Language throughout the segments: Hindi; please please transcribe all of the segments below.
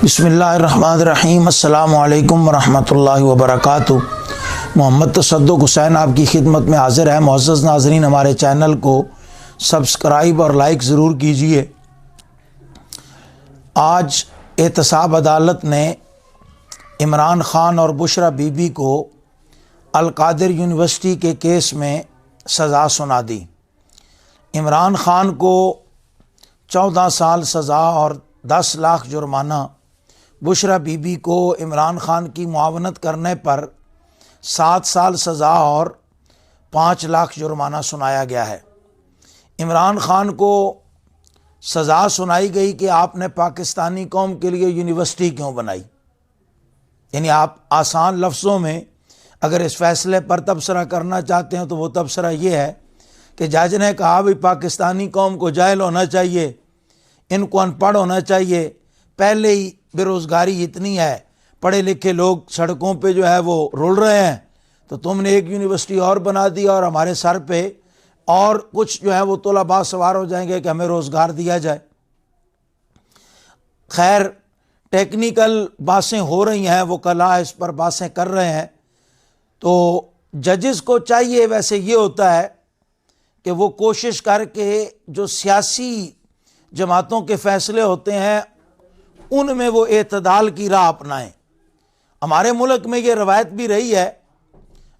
बिस्मिल्लाहिर्रहमानिर्रहीम। अस्सलामु अलैकुम वरहमतुल्लाहि वबरकातुहू। मोहम्मद तसद्दुक़ हुसैन आपकी खिदमत में हाज़िर है। मुअज़्ज़ज़ नाज़रीन, हमारे चैनल को सब्सक्राइब और लाइक ज़रूर कीजिए। आज एहतसाब अदालत ने इमरान ख़ान और बुशरा बीबी को अल-कादिर यूनिवर्सिटी के केस में सज़ा सुना दी। इमरान ख़ान को 14 साल सज़ा और 10 लाख जुर्माना, बुशरा बीबी को इमरान ख़ान की मुआवनत करने पर 7 साल सज़ा और 5 लाख जुर्माना सुनाया गया है। इमरान ख़ान को सज़ा सुनाई गई कि आपने पाकिस्तानी कौम के लिए यूनिवर्सिटी क्यों बनाई। यानी आप आसान लफ्ज़ों में अगर इस फ़ैसले पर तबसरा करना चाहते हैं तो वो तबसरा ये है कि जज ने कहा भी पाकिस्तानी कौम को जाहिल होना चाहिए, इनको अनपढ़ होना चाहिए, पहले ही बेरोज़गारी इतनी है, पढ़े लिखे लोग सड़कों पे जो है वो रुल रहे हैं, तो तुमने एक यूनिवर्सिटी और बना दी और हमारे सर पे और कुछ जो है वो तलबा सवार हो जाएंगे कि हमें रोज़गार दिया जाए। खैर, टेक्निकल बातें हो रही हैं, वो कला इस पर बातें कर रहे हैं। तो जजेस को चाहिए वैसे ये होता है कि वो कोशिश करके जो सियासी जमातों के फ़ैसले होते हैं उनमें वो एतदाल की राह अपनाएं। हमारे मुल्क में ये रवायत भी रही है।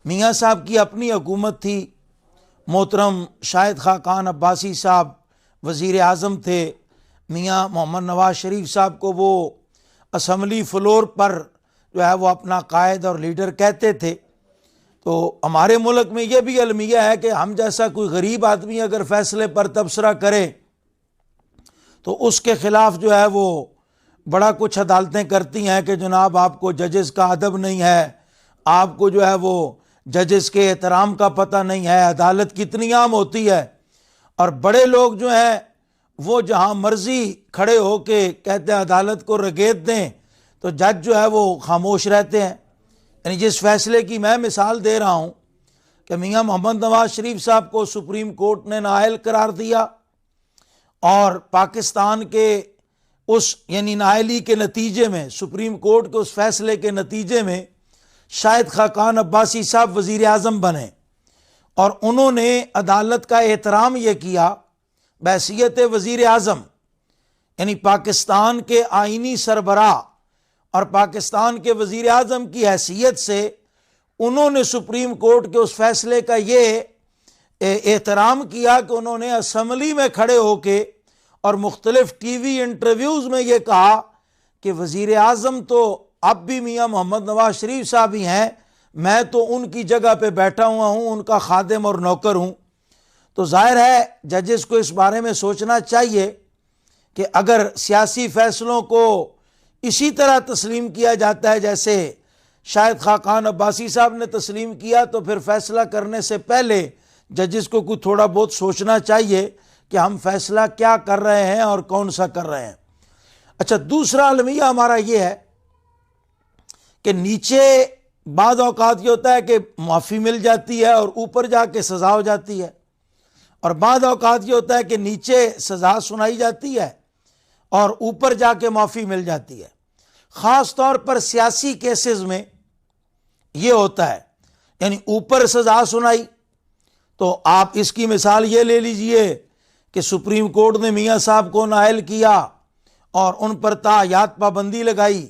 मियाँ साहब की अपनी हुकूमत थी, मोहतरम शाहिद खाकान अब्बासी साहब वज़ीर आज़म थे। मियाँ मोहम्मद नवाज शरीफ साहब को वो असम्बली फ्लोर पर जो है वो अपना कायद और लीडर कहते थे। तो हमारे मुल्क में ये भी अलमिया है कि हम जैसा कोई गरीब आदमी अगर फ़ैसले पर तबसरा करे तो उसके ख़िलाफ़ जो है वो बड़ा कुछ अदालतें करती हैं कि जनाब आपको जजेस का अदब नहीं है, आपको जो है वो जजेस के एहतराम का पता नहीं है, अदालत कितनी आम होती है। और बड़े लोग जो हैं वो जहाँ मर्ज़ी खड़े हो के कहते हैं अदालत को रगेत दें, तो जज जो है वो खामोश रहते हैं। यानी जिस फ़ैसले की मैं मिसाल दे रहा हूँ कि मियाँ मोहम्मद नवाज शरीफ साहब को सुप्रीम कोर्ट ने नाअहल करार दिया और पाकिस्तान के उस यानी नाअहली के नतीजे में, सुप्रीम कोर्ट के उस फैसले के नतीजे में शाहिद खाकान अब्बासी साहब वज़ीर आज़म बने और उन्होंने अदालत का एहतराम ये किया बहैसियत वज़ीर आज़म, यानी पाकिस्तान के आइनी सरबराह और पाकिस्तान के वज़ीर आज़म की हैसियत से उन्होंने सुप्रीम कोर्ट के उस फैसले का ये एहतराम किया कि उन्होंने असम्बली में खड़े होके और मुख्तलिफ टीवी इंटरव्यूज़ में ये कहा कि वज़ीर आज़म तो अब भी मियाँ मोहम्मद नवाज शरीफ साहब ही हैं, मैं तो उनकी जगह पे बैठा हुआ हूँ, उनका खादिम और नौकर हूँ। तो जाहिर है जजेस को इस बारे में सोचना चाहिए कि अगर सियासी फ़ैसलों को इसी तरह तस्लीम किया जाता है जैसे शाहिद खाकान अब्बासी साहब ने तस्लीम किया, तो फिर फ़ैसला करने से पहले जजेस को कुछ थोड़ा बहुत सोचना चाहिए कि हम फ़ैसला क्या कर रहे हैं और कौन सा कर रहे हैं। अच्छा, दूसरा अलमिया हमारा ये है कि नीचे बाद औकात ये होता है कि माफ़ी मिल जाती है और ऊपर जाके सज़ा हो जाती है, और बाद औकात ये होता है कि नीचे सज़ा सुनाई जाती है और ऊपर जाके माफ़ी मिल जाती है। ख़ास तौर पर सियासी केसेस में ये होता है, यानी ऊपर सज़ा सुनाई तो आप इसकी मिसाल ये ले लीजिए कि सुप्रीम कोर्ट ने मियाँ साहब को नाअहल किया और उन पर तायात पाबंदी लगाई।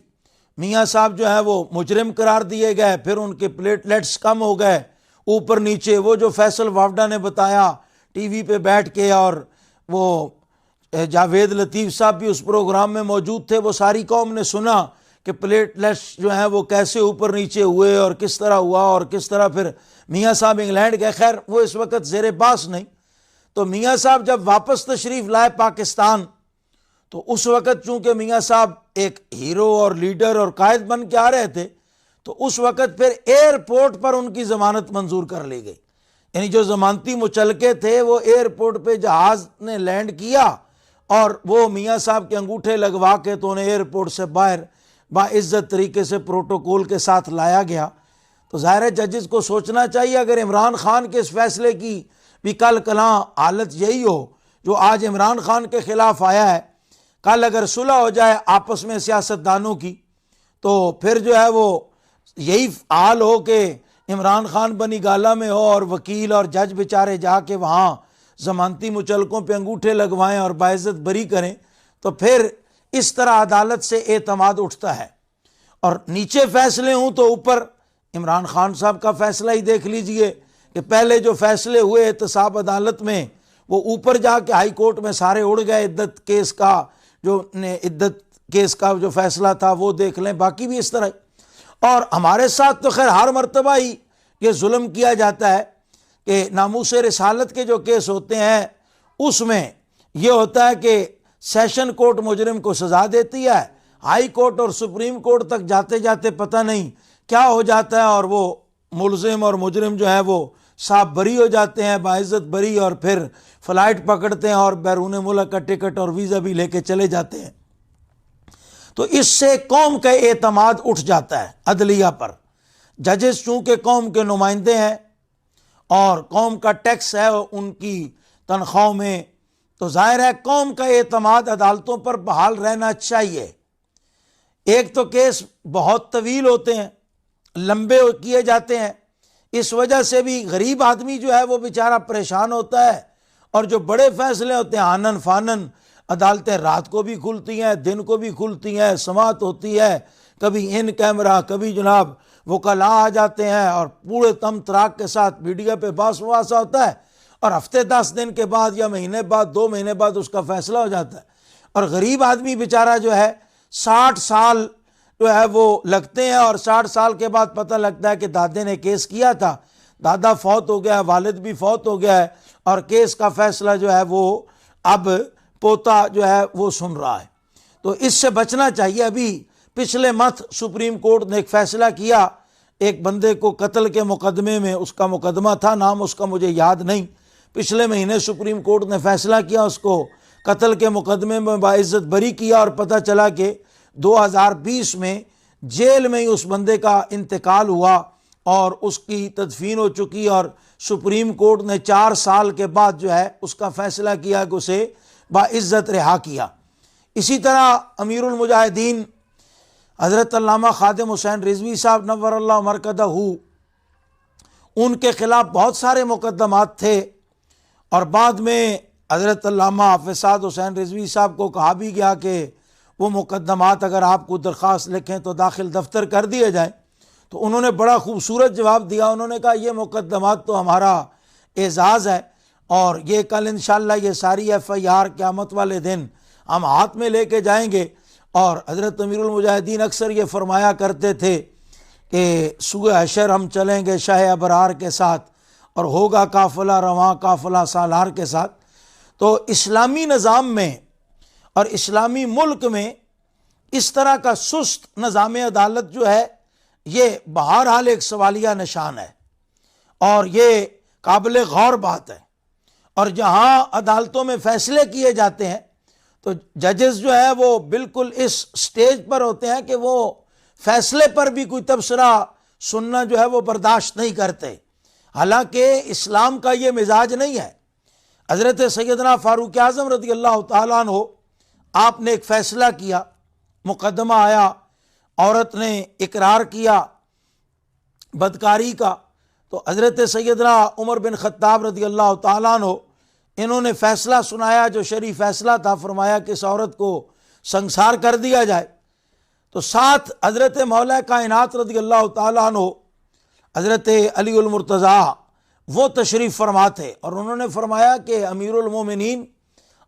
मियाँ साहब जो है वो मुजरिम करार दिए गए, फिर उनके प्लेटलेट्स कम हो गए ऊपर नीचे। वो जो फैसल वावडा ने बताया टीवी पे बैठ के, और वो जावेद लतीफ़ साहब भी उस प्रोग्राम में मौजूद थे, वो सारी कौम ने सुना कि प्लेटलेट्स जो हैं वो कैसे ऊपर नीचे हुए और किस तरह हुआ और किस तरह फिर मियाँ साहब इंग्लैंड गए। खैर वो इस वक्त ज़ेरे बास नहीं। तो मियाँ साहब जब वापस तशरीफ़ लाए पाकिस्तान, तो उस वक़्त चूँकि मियाँ साहब एक हीरो और लीडर और कायद बन के आ रहे थे, तो उस वक़्त फिर एयरपोर्ट पर उनकी ज़मानत मंजूर कर ली गई। यानी जो ज़मानती मुचलके थे वो एयरपोर्ट पे जहाज़ ने लैंड किया और वो मियाँ साहब के अंगूठे लगवा के तो उन्हें एयरपोर्ट से बाहर बाइज़्ज़त तरीके से प्रोटोकॉल के साथ लाया गया। तो ज़ाहिर है जजेस को सोचना चाहिए, अगर इमरान ख़ान के इस फैसले की भी कल कलां हालत यही हो जो आज इमरान ख़ान के ख़िलाफ़ आया है कल अगर सुलह हो जाए आपस में सियासतदानों की, तो फिर जो है वो यही हाल हो कि इमरान खान बनी गाला में हो और वकील और जज बेचारे जाके वहाँ ज़मानती मुचलकों पे अंगूठे लगवाएं और बाइज्जत बरी करें, तो फिर इस तरह अदालत से एतमाद उठता है। और नीचे फैसले हों तो ऊपर इमरान खान साहब का फैसला ही देख लीजिए कि पहले जो फैसले हुए एहतसाब अदालत में, वो ऊपर जाके हाई कोर्ट में सारे उड़ गए। इद्दत केस का जो फैसला था वो देख लें, बाकी भी इस तरह। और हमारे साथ तो खैर हर मर्तबा ही ये जुल्म किया जाता है कि नामूस रिसालत के जो केस होते हैं उसमें ये होता है कि सेशन कोर्ट मुजरिम को सज़ा देती है, हाई कोर्ट और सुप्रीम कोर्ट तक जाते जाते पता नहीं क्या हो जाता है और वो मुलजिम और मुजरिम जो है वो साफ बरी हो जाते हैं, बाइज्जत बरी, और फिर फ़्लाइट पकड़ते हैं और बैरून मुल्क का टिकट और वीज़ा भी लेके चले जाते हैं। तो इससे कौम का एतमाद उठ जाता है अदलिया पर। जजेस चूँकि कौम के नुमाइंदे हैं और कौम का टैक्स है उनकी तनख्वाहों में, तो जाहिर है कौम का एतमाद अदालतों पर बहाल रहना चाहिए। एक तो केस बहुत तवील होते हैं, लंबे किए जाते हैं, इस वजह से भी गरीब आदमी जो है वो बेचारा परेशान होता है। और जो बड़े फैसले होते हैं आनन फानन, अदालतें रात को भी खुलती हैं, दिन को भी खुलती हैं, समाअत होती है, कभी इन कैमरा, कभी जनाब वकला आ जाते हैं और पूरे तम तराक के साथ मीडिया पे बास मुआसा होता है, और हफ्ते 10 दिन के बाद या महीने बाद 2 महीने बाद उसका फैसला हो जाता है। और गरीब आदमी बेचारा जो है 60 साल जो है वो लगते हैं, और 60 साल के बाद पता लगता है कि दादे ने केस किया था, दादा फौत हो गया है, वालिद भी फौत हो गया है, और केस का फैसला जो है वो अब पोता जो है वो सुन रहा है। तो इससे बचना चाहिए। अभी पिछले मंथ सुप्रीम कोर्ट ने एक फैसला किया, एक बंदे को कत्ल के मुकदमे में, उसका मुकदमा था, नाम उसका मुझे याद नहीं, पिछले महीने सुप्रीम कोर्ट ने फैसला किया, उसको कत्ल के मुकदमे में बाइज्जत बरी किया, और पता चला कि 2020 में जेल में ही उस बंदे का इंतकाल हुआ और उसकी तदफीन हो चुकी, और सुप्रीम कोर्ट ने 4 साल के बाद जो है उसका फैसला किया कि उसे बाइज्जत रिहा किया। इसी तरह अमीरुल मुजाहिदीन हज़रत अल्लामा खादिम हुसैन रिजवी साहब नव्वरल्लाहु मरकदहू, उनके ख़िलाफ़ बहुत सारे मुकदमात थे, और बाद में हज़रत अल्लामा हाफ़िज़ हुसैन रिजवी साहब को कहा भी गया कि वो मुकदमात अगर आपको दरख्वास्त लिखें तो दाखिल दफ्तर कर दिए जाएँ। तो उन्होंने बड़ा खूबसूरत जवाब दिया, उन्होंने कहा ये मुकदमात तो हमारा एजाज़ है, और ये कल इंशाअल्लाह ये सारी FIR क़यामत वाले दिन हम हाथ में लेके जाएंगे। और हज़रत अमीरुल मुजाहिदीन अक्सर ये फरमाया करते थे कि सुबह हशर हम चलेंगे शाह अबरार के साथ, और होगा काफ़िला रवां काफ़िला सालार के साथ। तो इस्लामी निज़ाम में और इस्लामी मुल्क में इस तरह का सुस्त निज़ाम अदालत जो है ये बहरहाल एक सवालिया निशान है, और ये काबिल गौर बात है। और जहाँ अदालतों में फ़ैसले किए जाते हैं तो जजेस जो है वो बिल्कुल इस स्टेज पर होते हैं कि वो फ़ैसले पर भी कोई तबसरा सुनना जो है वो बर्दाश्त नहीं करते, हालांकि इस्लाम का ये मिजाज नहीं है। हज़रत सैयदना फ़ारूक आज़म रज़ी अल्लाह तआला अन्हु, आपने एक फ़ैसला किया, मुकदमा आया, औरत ने इकरार किया बदकारी का, तो हज़रत सैयदना उमर बिन ख़त्ताब रज़ी अल्लाह तआला अन्हु, इन्होंने फ़ैसला सुनाया जो शरई फ़ैसला था, फरमाया कि इस औरत को संसार कर दिया जाए। तो साथ हज़रत मौला कायनात रज़ी अल्लाह तआला अन्हु हज़रत अली उल मुर्तज़ा वो तशरीफ़ फरमा थे, और उन्होंने फरमाया कि अमीरुल मोमिनीन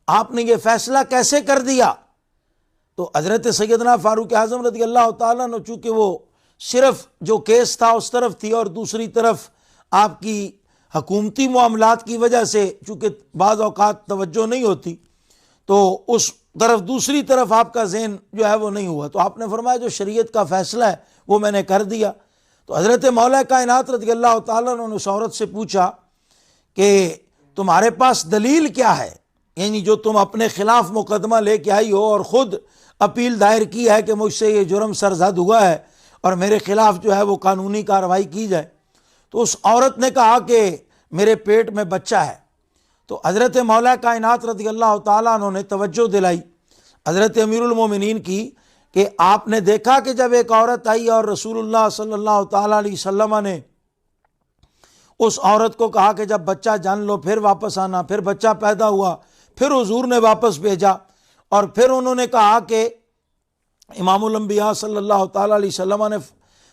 आपने ये फ़ैसला कैसे कर दिया। तो हज़रत सैयदना फ़ारूक आज़म रज़ी अल्लाह तआला अन्हु, चूँकि वो सिर्फ़ जो केस था उस तरफ थी, और दूसरी तरफ आपकी हकूमती मामलात की वजह से चूँकि बाज़ औक़ात तवज्जो नहीं होती, तो उस तरफ दूसरी तरफ आपका ज़हन जो है वो नहीं हुआ। तो आपने फरमाया जो शरीयत का फ़ैसला है वो मैंने कर दिया। तो हज़रत मौला कायनात रज़ी अल्लाह तआला उन्होंने उस औरत से पूछा कि तुम्हारे पास दलील क्या है, यानी जो तुम अपने ख़िलाफ़ मुकदमा लेके आई हो और ख़ुद अपील दायर की है कि मुझसे ये जुर्म सरज़द हुआ है और मेरे ख़िलाफ़ जो है वो कानूनी कार्रवाई की जाए। तो उस औरत ने कहा कि मेरे पेट में बच्चा है। तो हज़रत मौला कायनात रज़ी अल्लाह तआला उन्होंने तवज्जो दिलाई, हज़रत अमीरुल मोमिनीन की कि आपने देखा कि जब एक औरत आई और रसूलुल्लाह सल्लल्लाहु ताला अलैहि वसल्लम ने उस औरत को कहा कि जब बच्चा जान लो फिर वापस आना, फिर बच्चा पैदा हुआ, फिर हुजूर ने वापस भेजा और फिर उन्होंने कहा कि इमामुल अंबिया सल्लल्लाहु ताला अलैहि वसल्लम ने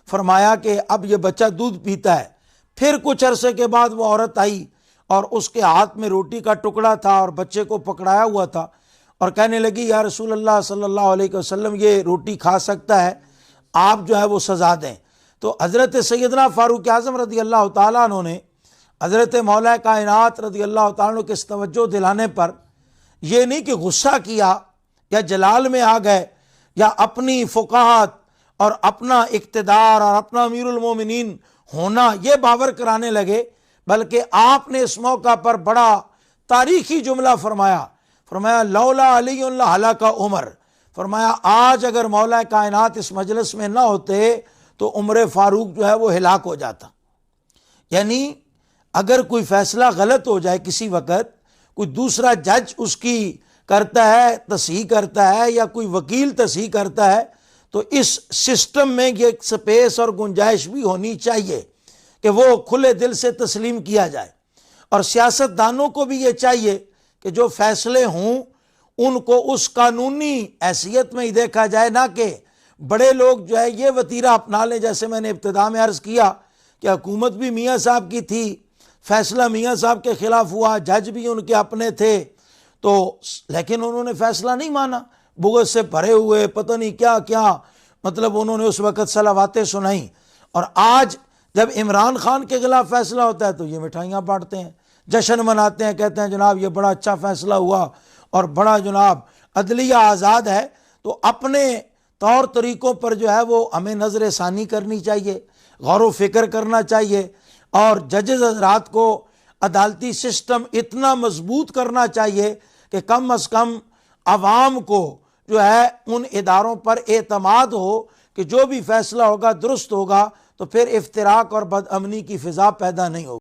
फरमाया कि अब ये बच्चा दूध पीता है। फिर कुछ अरसे के बाद वो औरत आई और उसके हाथ में रोटी का टुकड़ा था और बच्चे को पकड़ाया हुआ था और कहने लगी, या रसूल अल्लाह सल्लल्लाहु अलैहि वसल्लम ये रोटी खा सकता है, आप जो है वो सज़ा दें। तो हज़रत सैयदना फ़ारूक आज़म रज़ी अल्लाह ताला अन्हु ने हज़रत मौला कायनात रज़ी अल्लाह ताला अन्हु के इस तवज्जो दिलाने पर ये नहीं कि गुस्सा किया या जलाल में आ गए या अपनी फ़ुक़ाहत और अपना इक़्तिदार और अपना अमीरुल मोमिनीन होना ये बावर कराने लगे, बल्कि आपने इस मौका पर बड़ा तारीख़ी जुमला फरमाया लौला अली हलाका उमर, फरमाया आज अगर मौला कायनात इस मजलिस में ना होते तो उमर फ़ारूक जो है वो हिलाक हो जाता। यानी अगर कोई फ़ैसला गलत हो जाए किसी वक़्त, कोई दूसरा जज उसकी करता है, तस्हीह करता है या कोई वकील तस्हीह करता है, तो इस सिस्टम में ये स्पेस और गुंजाइश भी होनी चाहिए कि वो खुले दिल से तस्लीम किया जाए। और सियासतदानों को भी ये चाहिए कि जो फैसले हों उनको उस कानूनी हैसियत में ही देखा जाए, ना कि बड़े लोग जो है ये वतीरा अपना लें। जैसे मैंने इब्तिदा में अर्ज़ किया कि हुकूमत भी मियाँ साहब की थी, फैसला मियाँ साहब के ख़िलाफ़ हुआ, जज भी उनके अपने थे, तो लेकिन उन्होंने फ़ैसला नहीं माना, बुग़्ज़ से भरे हुए पता नहीं क्या क्या, मतलब उन्होंने उस वक़्त सलावातें सुनाई। और आज जब इमरान खान के ख़िलाफ़ फ़ैसला होता है तो ये मिठाइयाँ बांटते हैं, जश्न मनाते हैं, कहते हैं जनाब ये बड़ा अच्छा फ़ैसला हुआ और बड़ा जनाब अदलिया आज़ाद है। तो अपने तौर तरीक़ों पर जो है वो हमें नज़र सानी करनी चाहिए, गौर व फ़िक्र करना चाहिए और जजेस हज़रात को अदालती सिस्टम इतना मजबूत करना चाहिए कि कम अज़ कम आवाम को जो है उन इदारों पर एतमाद हो कि जो भी फ़ैसला होगा दुरुस्त होगा, तो फिर इफ्तिराक और बदअमनी की फ़िज़ा पैदा नहीं होगी।